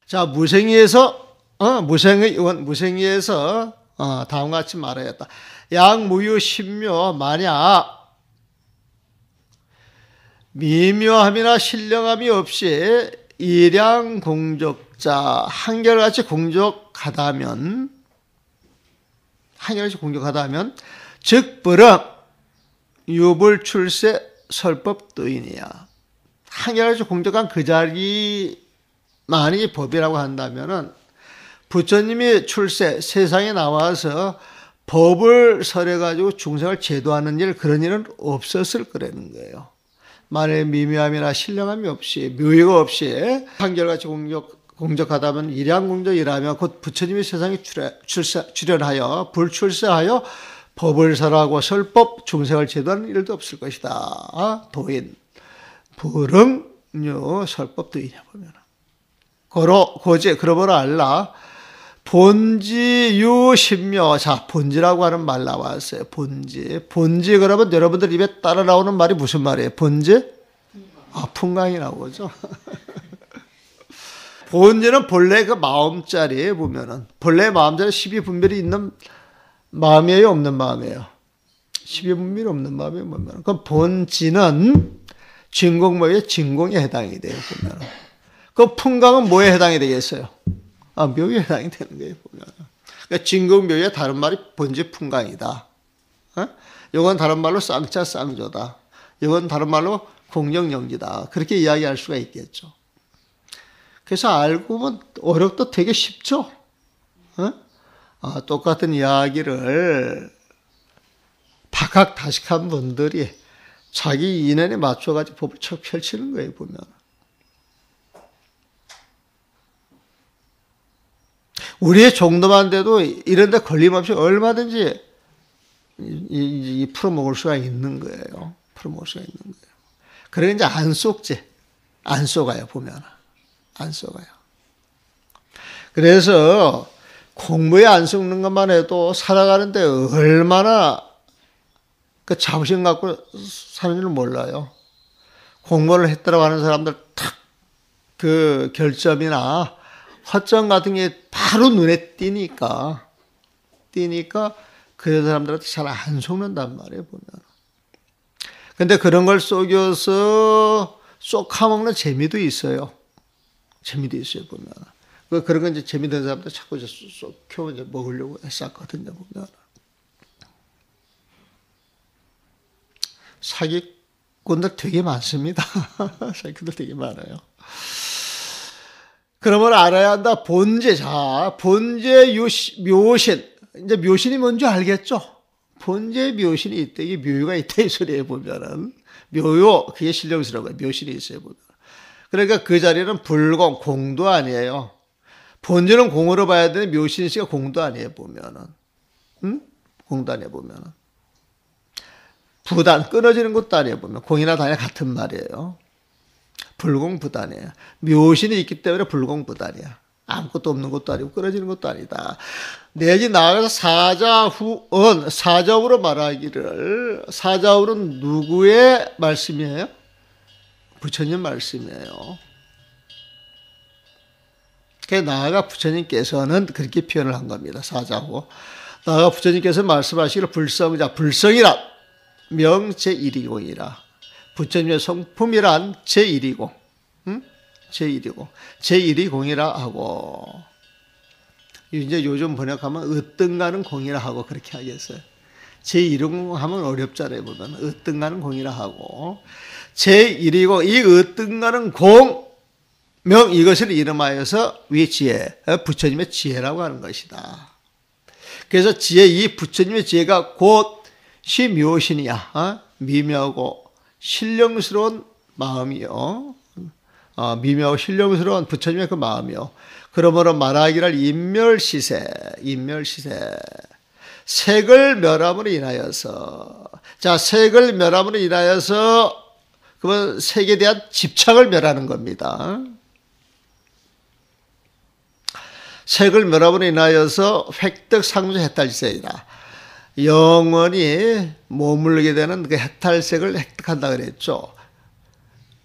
자, 무생의에서 다음과 같이 말하였다. 양무유 신묘 만약 미묘함이나 신령함이 없이 일양공적자 한결같이 공적하다면 즉 불응 유불출세 설법도인이야. 한결같이 공적한 그 자리만이 법이라고 한다면은 부처님이 출세 세상에 나와서 법을 설해가지고 중생을 제도하는 일, 그런 일은 없었을 거라는 거예요. 만약에 미묘함이나 신령함이 없이, 묘의가 없이 한결같이 공적하다면 일양공적이라면 곧 부처님이 세상에 출현하여 불출세하여 법을 설하고 설법 중생을 제도하는 일도 없을 것이다. 도인 불응요 설법도이냐 보면 그러므로 알라 본지유신묘. 자, 본지라고 하는 말 나왔어요. 본지 그러면 여러분들 입에 따라 나오는 말이 무슨 말이에요? 본지? 풍광이 나오죠. 본지는 본래 그 마음자리에 보면은 본래 마음자리 12분별이 있는 마음이에요, 없는 마음이에요? 12분별이 없는 마음이에요, 보면. 그럼 본지는 진공모의 진공에 해당이 돼요, 보면. 그 풍광은 뭐에 해당이 되겠어요? 묘에 해당이 되는 거예요, 보면. 그러니까 진공묘의 다른 말이 본지 풍광이다. 이건 다른 말로 쌍자 쌍조다. 이건 다른 말로 공정영지다. 그렇게 이야기할 수가 있겠죠. 그래서 알고 보면 어렵도 되게 쉽죠. 똑같은 이야기를 박학다식한 분들이 자기 인연에 맞춰가지고 법을 척 펼치는 거예요, 보면. 우리의 정도만 돼도 이런 데 걸림없이 얼마든지 풀어먹을 수가 있는 거예요. 풀어먹을 수가 있는 거예요. 그래 이제 안 속아요, 보면. 안 속아요. 그래서 공부에 안 속는 것만 해도 살아가는데 얼마나 그 자부심 갖고 사는 줄 몰라요. 공부를 했다고 하는 사람들 탁 그 결점이나 허점 같은 게 바로 눈에 띄니까 그 사람들한테 잘 안 속는단 말이에요, 보면. 근데 그런 걸 속여서 쏙 까먹는 재미도 있어요. 보면. 그런 건 이제 재미있는 사람들 자꾸 이제 쏙 켜고 이제 먹으려고 했었거든요, 보면. 사기꾼들 되게 많습니다. 사기꾼들 되게 많아요. 그러면 알아야 한다. 본제. 자, 본제 묘신. 이제 묘신이 뭔지 알겠죠? 본제 묘신이 있다. 이게 묘유가 있다. 이 소리에 보면은. 묘요. 그게 신령스러운 거예요. 묘신이 있어요, 보면. 그러니까 그 자리는 불공, 공도 아니에요. 본제는 공으로 봐야 되는데 묘신 씨가 공도 아니에요, 보면은. 공도 아니에요, 보면은. 부단, 끊어지는 것도 아니에요, 보면. 공이나 단이 같은 말이에요. 불공부단이에요. 묘신이 있기 때문에 불공부단이야. 아무것도 없는 것도 아니고 끊어지는 것도 아니다. 내지 나아가서 사자후언, 사자후로 말하기를, 사자후는 누구의 말씀이에요? 부처님 말씀이에요. 그래서 나아가 부처님께서는 그렇게 표현을 한 겁니다. 사자후. 나아가 부처님께서 말씀하시기를 불성이란 명제1이공이라. 부처님의 성품이란 제1이공. 제1이공이라 하고. 이제 요즘 번역하면 으뜸가는 공이라 하고 그렇게 하겠어요. 제1이공 하면 어렵잖아요, 보면. 으뜸가는 공이라 하고. 제1이공, 이 으뜸가는 공, 명, 이것을 이름하여서 위지혜, 부처님의 지혜라고 하는 것이다. 그래서 지혜, 이 부처님의 지혜가 곧 시묘신이야. 미묘하고 신령스러운 마음이요. 미묘하고 신령스러운 부처님의 그 마음이요. 그러므로 말하기를 인멸시세. 색을 멸함으로 인하여서. 자, 색을 멸함으로 인하여서, 그러면 색에 대한 집착을 멸하는 겁니다. 색을 멸함으로 인하여서 획득상주 해탈세이다. 영원히 머물게 되는 그 해탈색을 획득한다 그랬죠.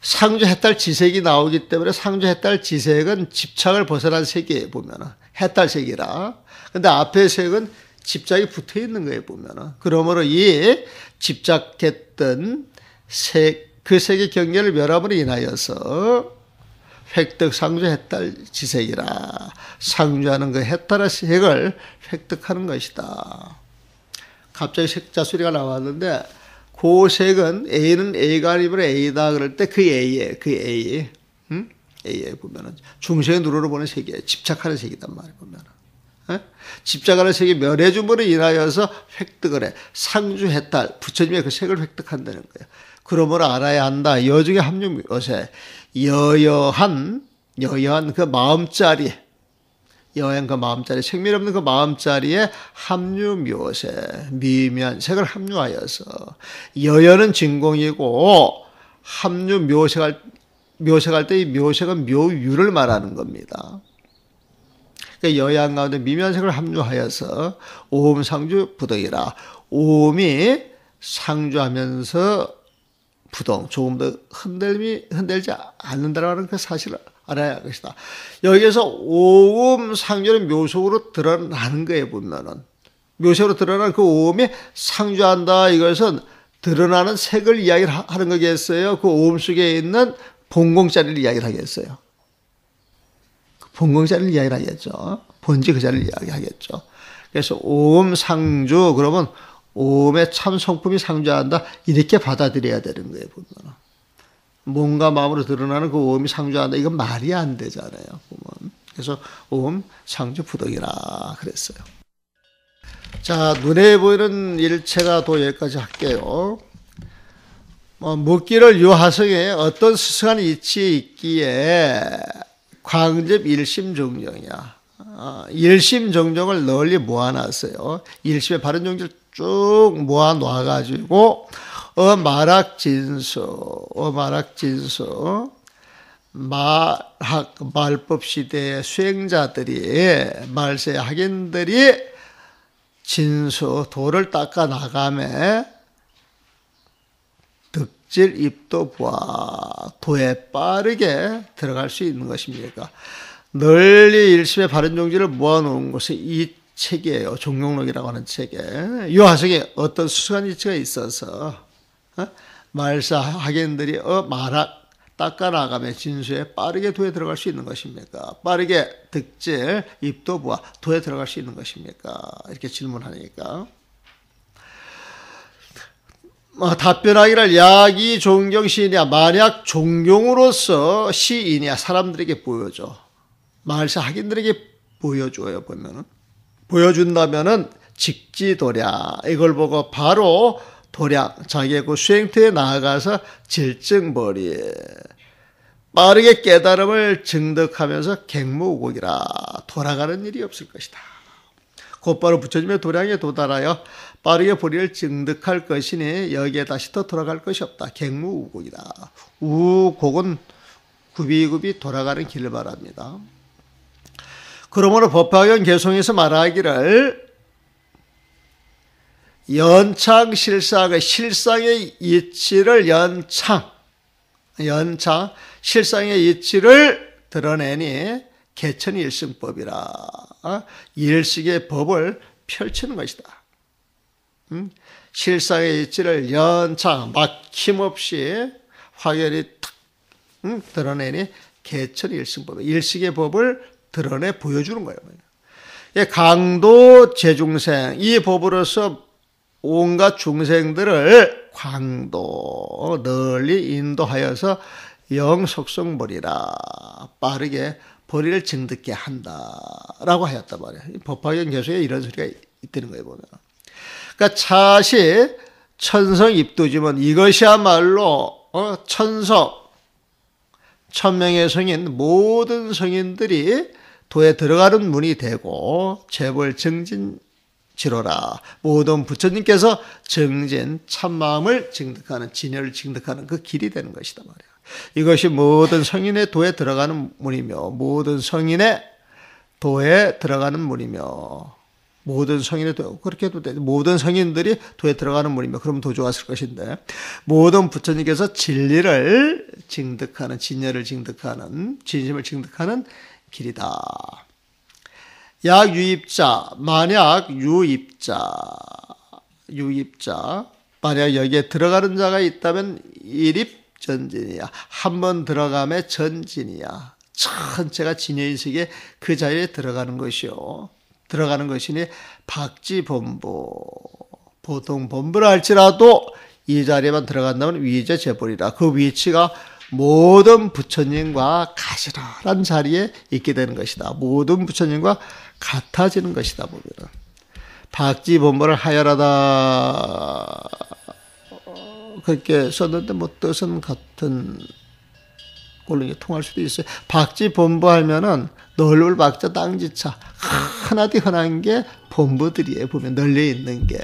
상주 해탈 지색이 나오기 때문에 상주 해탈 지색은 집착을 벗어난 세계에 보면은 해탈 세계라. 근데 앞에 색은 집착이 붙어 있는 거예요, 보면은. 그러므로 이 집착했던 그 색의 경계를 멸함으로 인하여서 획득 상주 해탈 지색이라. 상주하는 그 해탈의 색을 획득하는 것이다. 갑자기 색자 소리가 나왔는데 그 색은 A는 A가 아니면 A다 그럴 때 그 A에 A에 보면은 중생의 눈으로 보는 색이에요. 집착하는 색이단 말이에요, 보면은. 집착하는 색이 멸해줌으로 인하여서 획득을 해. 상주 해탈, 부처님의 그 색을 획득한다는 거예요. 그러므로 알아야 한다. 여중에 합류 묘세. 여여한 그 마음자리, 여행 그 마음자리, 생멸 없는 그 마음자리에 합류 묘세, 미미한 색을 합류하여서 여여는 진공이고 합류 묘색할 때 이 묘색은 묘유를 말하는 겁니다. 그러니까 여양 가운데 미미한 색을 합류하여서 오음 상주 부덕이라. 오음이 상주하면서 부동, 조금 더 흔들지 않는다는 그 사실을 알아야 할 것이다. 여기에서 오음 상주는 묘속으로 드러나는 거에 보면은, 묘색으로 드러나는 그 오음이 상주한다. 이것은 드러나는 색을 이야기를 하는 거겠어요? 그 오음 속에 있는 본공자리를 이야기를 하겠어요? 본공자리를 이야기를 하겠죠. 본지 그 자리를 이야기하겠죠. 그래서 오음 상주, 그러면 오음의 참 성품이 상주한다. 이렇게 받아들여야 되는 거예요, 보면. 몸과 마음으로 드러나는 그 오음이 상주한다. 이건 말이 안 되잖아요, 보면. 그래서 오음 상주 부덕이라 그랬어요. 자, 눈에 보이는 일체가 또 여기까지 할게요. 묻기를 유하성에 어떤 스승한 이치에 있기에 광접 일심정정이야. 일심정정을 널리 모아놨어요. 일심의 바른 정지를 쭉 모아놔가지고 말학진수 말법 시대의 수행자들이 말세 학인들이 진수 도를 닦아 나가매 득질 입도 부하 도에 빠르게 들어갈 수 있는 것입니까? 널리 일심의 바른 정지를 모아놓은 것이 이 책이에요. 종용록이라고 하는 책에. 이 화석에 어떤 수수한 이치가 있어서 말사 학인들이 말학 닦아나가며 진수에 빠르게 도에 들어갈 수 있는 것입니까? 빠르게 득질 입도 부하 도에 들어갈 수 있는 것입니까? 이렇게 질문하니까 답변하기를 야기 종경 시인이야. 만약 종경으로서 시인이야 사람들에게 보여줘. 말사 학인들에게 보여줘요. 보면은 보여준다면은 직지도량 이걸 보고 바로 도량 자기의 그 수행터에 나아가서 질증벌이 빠르게 깨달음을 증득하면서 객무우곡이라 돌아가는 일이 없을 것이다. 곧바로 부처님의 도량에 도달하여 빠르게 보리를 증득할 것이니 여기에 다시 더 돌아갈 것이 없다. 객무우곡이다. 우곡은 굽이굽이 돌아가는 길을 말합니다. 그러므로 법화경 개송에서 말하기를 연창 실상의 이치를 연창 실상의 이치를 드러내니 개천이 일승법이라. 일식의 법을 펼치는 것이다. 실상의 이치를 연창 막힘없이 확연히 탁 드러내니 개천이 일승법. 일식의 법을 드러내 보여주는 거예요. 강도 제중생 이 법으로서 온갖 중생들을 광도 널리 인도하여서 영속성벌이라 빠르게 벌이를 증득케 한다라고 하였단 말이에요. 법화경 개소에 이런 소리가 있다는 거예요. 보면. 그러니까 차시 천성 입도지면 이것이야말로 천명의 성인 모든 성인들이 도에 들어가는 문이 되고 재벌 증진지로라. 모든 부처님께서 증진 참마음을 증득하는 진여를 증득하는 그 길이 되는 것이다 말이야. 이것이 모든 성인의 도에 들어가는 문이며 모든 성인의 도에 들어가는 문이며 모든 성인이 그렇게 해도 돼. 모든 성인들이 도에 들어가는 물이면 그러면 더 좋았을 것인데 모든 부처님께서 진리를 징득하는 진여를 징득하는 진심을 징득하는 길이다. 약 유입자 만약 유입자 만약 여기에 들어가는 자가 있다면 일입전진이야. 한 번 들어감에 전진이야. 전체가 진여인식에 그 자리에 들어가는 것이요. 들어가는 것이니 박지본부 보통 본부라 할지라도 이 자리에만 들어간다면 위제 재벌이라. 그 위치가 모든 부처님과 가시라란 자리에 있게 되는 것이다. 모든 부처님과 같아지는 것이다. 보면은 박지본부를 하열하다 그렇게 썼는데 뭐 뜻은 같은 걸로 통할 수도 있어요. 박지본부 하면은 넓을 박자 땅지차 하나디 흔한 게 본부들이에요. 보면 널려 있는 게.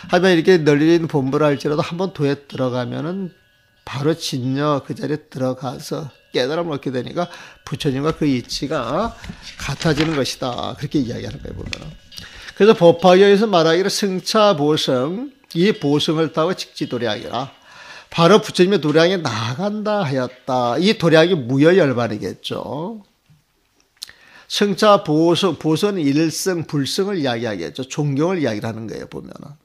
하지만 이렇게 널려 있는 본부라 할지라도 한번 도에 들어가면은 바로 진여 그 자리에 들어가서 깨달음을 얻게 되니까 부처님과 그 이치가 같아지는 것이다. 그렇게 이야기하는 거예요. 보면. 그래서 법화경에서 말하기를 승차 보성 이 보성을 타고 직지도량이라. 바로 부처님의 도량에 나아간다 하였다. 이 도량이 무여열반이겠죠. 승차 보선 일승 불승을 이야기하겠죠. 존경을 이야기하는 거예요. 보면은.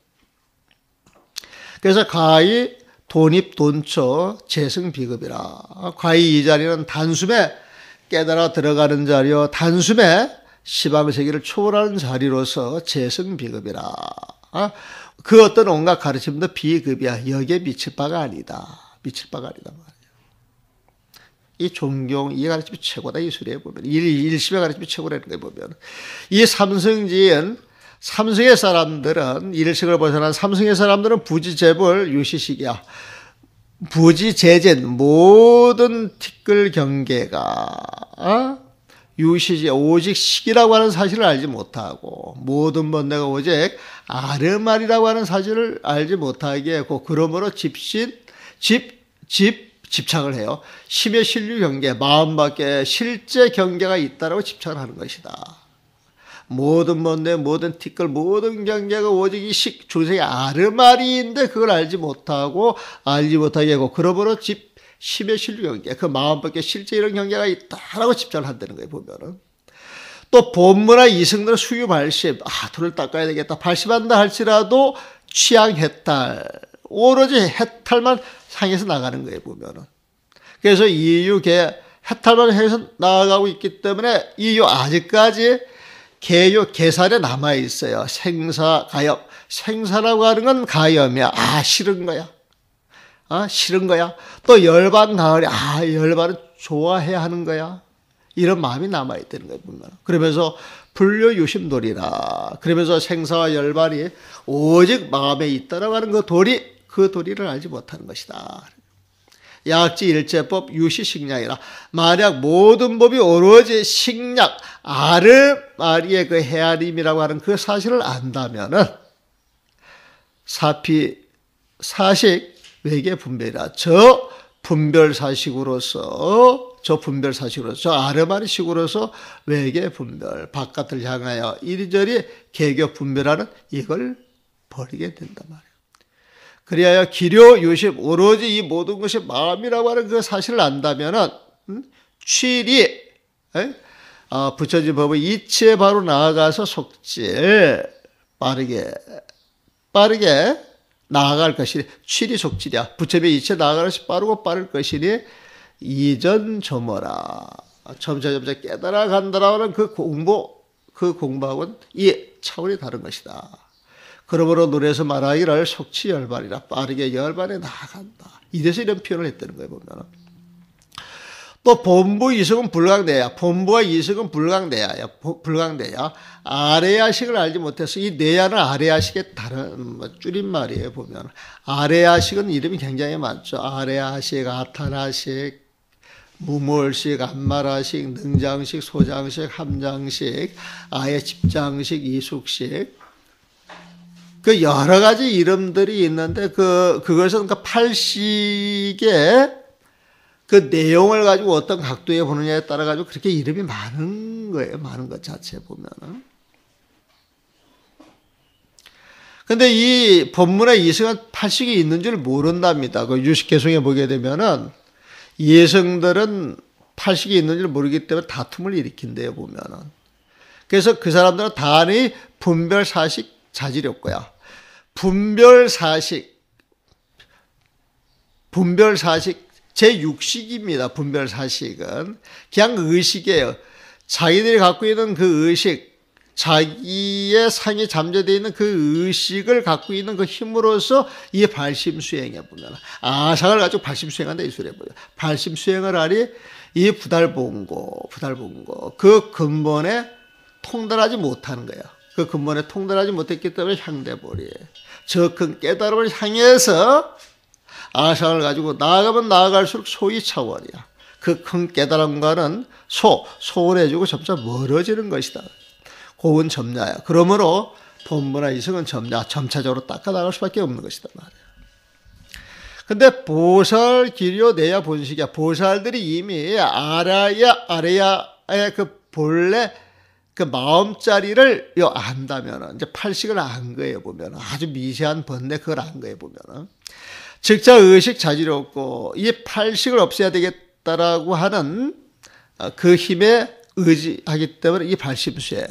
그래서 가히 돈입 돈처 재승 비급이라. 가히 이 자리는 단숨에 깨달아 들어가는 자리요. 단숨에 시방세계를 초월하는 자리로서 재승 비급이라. 그 어떤 온갖 가르침도 비급이야. 여기에 미칠 바가 아니다. 미칠 바가 아니다 말이야. 이 존경, 이 가르침이 최고다. 이 소리에 보면. 일심의 가르침이 최고라는 거에 보면. 이 삼승지인, 삼승의 사람들은, 일식을 벗어난 삼승의 사람들은 부지재벌 유시식이야. 부지재진, 모든 티끌 경계가, 유시지, 오직 식이라고 하는 사실을 알지 못하고, 모든 번뇌가 오직 아르말이라고 하는 사실을 알지 못하게 하고, 그러므로 집착을 해요. 심의 신류 경계, 마음밖에 실제 경계가 있다라고 집착을 하는 것이다. 모든 번뇌, 모든 티끌, 모든 경계가 오직 이 식, 중생의 아르말이인데 그걸 알지 못하고, 알지 못하게 하고, 그러므로 심의 신류 경계, 그 마음밖에 실제 이런 경계가 있다라고 집착을 한다는 거예요, 보면은. 또 본문화 이승들은 수유 발심, 돈을 닦아야 되겠다. 발심한다 할지라도 취향 해탈, 오로지 해탈만 향해서 나가는 거예요, 보면은. 그래서 이유계 해탈만 해서 나아가고 있기 때문에 이유 아직까지 개요, 계살에 남아있어요. 생사, 가염. 생사라고 하는 건 가염이야. 싫은 거야. 싫은 거야. 또 열반, 가을이, 열반은 좋아해야 하는 거야. 이런 마음이 남아있다는 거예요, 보면. 그러면서 불효유심돌이라. 그러면서 생사와 열반이 오직 마음에 있다라고 하는 그 도리를 알지 못하는 것이다. 약지 일제법 유시식량이라. 만약 모든 법이 오로지 식량, 아르마리의 그 헤아림이라고 하는 그 사실을 안다면은 사식 외계 분별이라. 저 분별사식으로서 저 아르마리식으로서 외계 분별, 바깥을 향하여 이리저리 개교 분별하는 이걸 버리게 된단 말이에요. 그리하여 기료, 유심, 오로지 이 모든 것이 마음이라고 하는 그 사실을 안다면은, 취리, 부처진 법의 이치에 바로 나아가서 속질, 빠르게 나아갈 것이니, 취리 속질이야. 부처의 이치에 나아가는 것이 빠르고 빠를 것이니, 이전 조모라. 점차 깨달아 간다라는 그 공부하고는 이 차원이 다른 것이다. 그러므로 노래에서 말하기를 속치 열반이라. 빠르게 열반에 나아간다. 이래서 이런 표현을 했다는 거예요, 보면. 또 본부 이승은 불강대야. 본부와 이승은 불강대야. 아레야식을 알지 못해서 이 내야는 아레야식의 다른 줄임말이에요, 보면. 아레야식은 이름이 굉장히 많죠. 아레야식, 아타나식, 무몰식, 안마라식, 능장식, 소장식, 함장식, 아예 집장식, 이숙식. 그 여러 가지 이름들이 있는데 그것은 그 팔식의 그 내용을 가지고 어떤 각도에 보느냐에 따라 가지고 그렇게 이름이 많은 거예요. 많은 것 자체 보면은. 근데 이 본문의 이성은 팔식이 있는 줄 모른답니다. 그 유식개송에 보게 되면은 예성들은 팔식이 있는 줄 모르기 때문에 다툼을 일으킨대요, 보면은. 그래서 그 사람들은 단히 분별사식 자질이 없고요. 분별사식 제6식입니다. 분별사식은 그냥 의식이에요. 자기들이 갖고 있는 그 의식, 자기의 상에 잠재되어 있는 그 의식을 갖고 있는 그 힘으로서 이 발심수행에 보면 아상을 가지고 발심수행한다 이 소리에 보면 발심수행을 하니 이 부달봉고 그 근본에 통달하지 못하는 거예요. 그 근본에 통달하지 못했기 때문에 향대보리 저 큰 깨달음을 향해서 아상을 가지고 나아가면 나아갈수록 소위 차원이야. 그 큰 깨달음과는 소원해지고 점차 멀어지는 것이다. 고은 점야야. 그러므로 본문화 이성은 점차적으로 닦아나갈 수밖에 없는 것이다 말이야. 근데 보살 기료 내야 본식이야. 보살들이 이미 알아야의 그 본래 그 마음자리를 안다면은 이제 팔식을 안 거예요 보면은 아주 미세한 번뇌 그걸 안 거예요 보면은 즉자 의식 자질이 없고 이 팔식을 없애야 되겠다라고 하는 그 힘에 의지하기 때문에 이 발심수행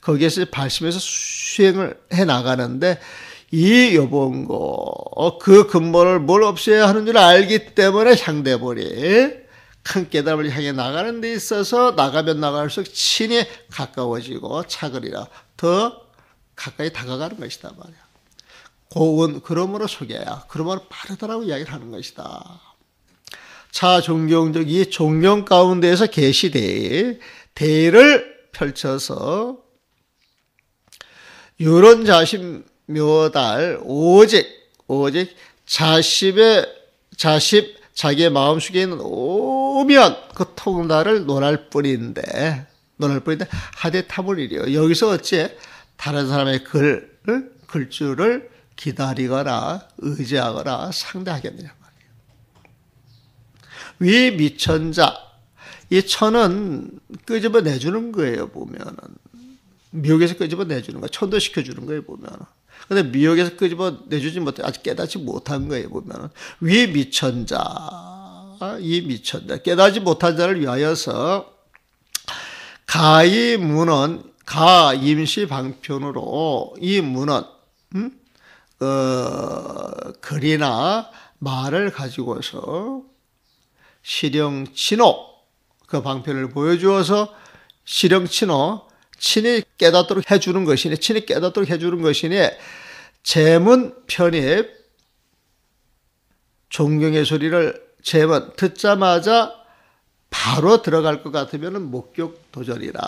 거기에서 발심해서 수행을 해 나가는데 이 여본고 그 근본을 뭘 없애야 하는 줄 알기 때문에 향대보리 큰 깨달음을 향해 나가는 데 있어서 나가면 나갈수록 친히 가까워지고 차거리라 더 가까이 다가가는 것이다 말이야. 고은 그러므로 소개야. 그러므로 빠르다라고 이야기를 하는 것이다. 차 존경적 이 존경 가운데에서 계시대를 펼쳐서 이런 자심 묘달 오직 자기의 마음속에 있는 오면 그 통달을 논할 뿐인데 하대 타물이래요. 여기서 어째 다른 사람의 글줄을 기다리거나 의지하거나 상대하겠느냐 말이에요. 위 미천자 이 천은 끄집어 내주는 거예요 보면은 미혹에서 끄집어 내주는 거야. 천도시켜주는 거예요 보면은. 근데 미혹에서 끄집어 내주지 못해 아직 깨닫지 못한 거예요 보면은 위 미천자 이 미천자 깨닫지 못한 자를 위하여서 가이문은 가 임시 방편으로 이 문은 글이나 말을 가지고서 실령친호 그 방편을 보여주어서 실령친호 친히 깨닫도록 해주는 것이니 제문 편입 존경의 소리를 제문 듣자마자 바로 들어갈 것 같으면 목격 도전이라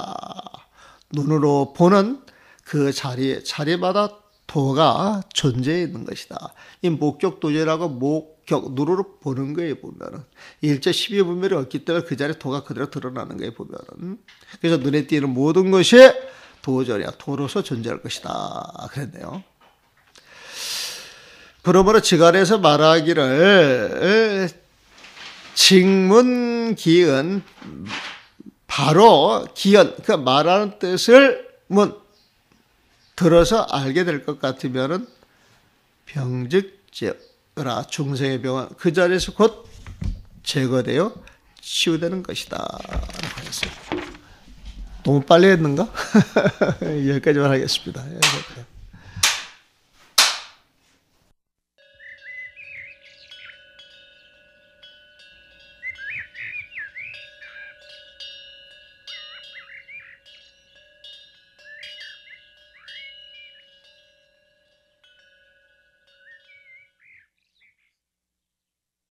눈으로 보는 그 자리마다 도가 존재해 있는 것이다. 이 목격 도전이라고 눈으로 보는 거에 보면은 일제 12분별이 없기 때문에 그 자리에 도가 그대로 드러나는 거에 보면은 그래서 눈에 띄는 모든 것이 도전이야. 도로서 존재할 것이다. 그랬네요. 그러므로 지간에서 말하기를 직문기은 바로 기은 그 말하는 뜻을 들어서 알게 될 것 같으면은 병즉제라 중생의 병은 그 자리에서 곧 제거되어 치유되는 것이다. 라고 했어요. 너무 빨리 했는가? 여기까지만 하겠습니다.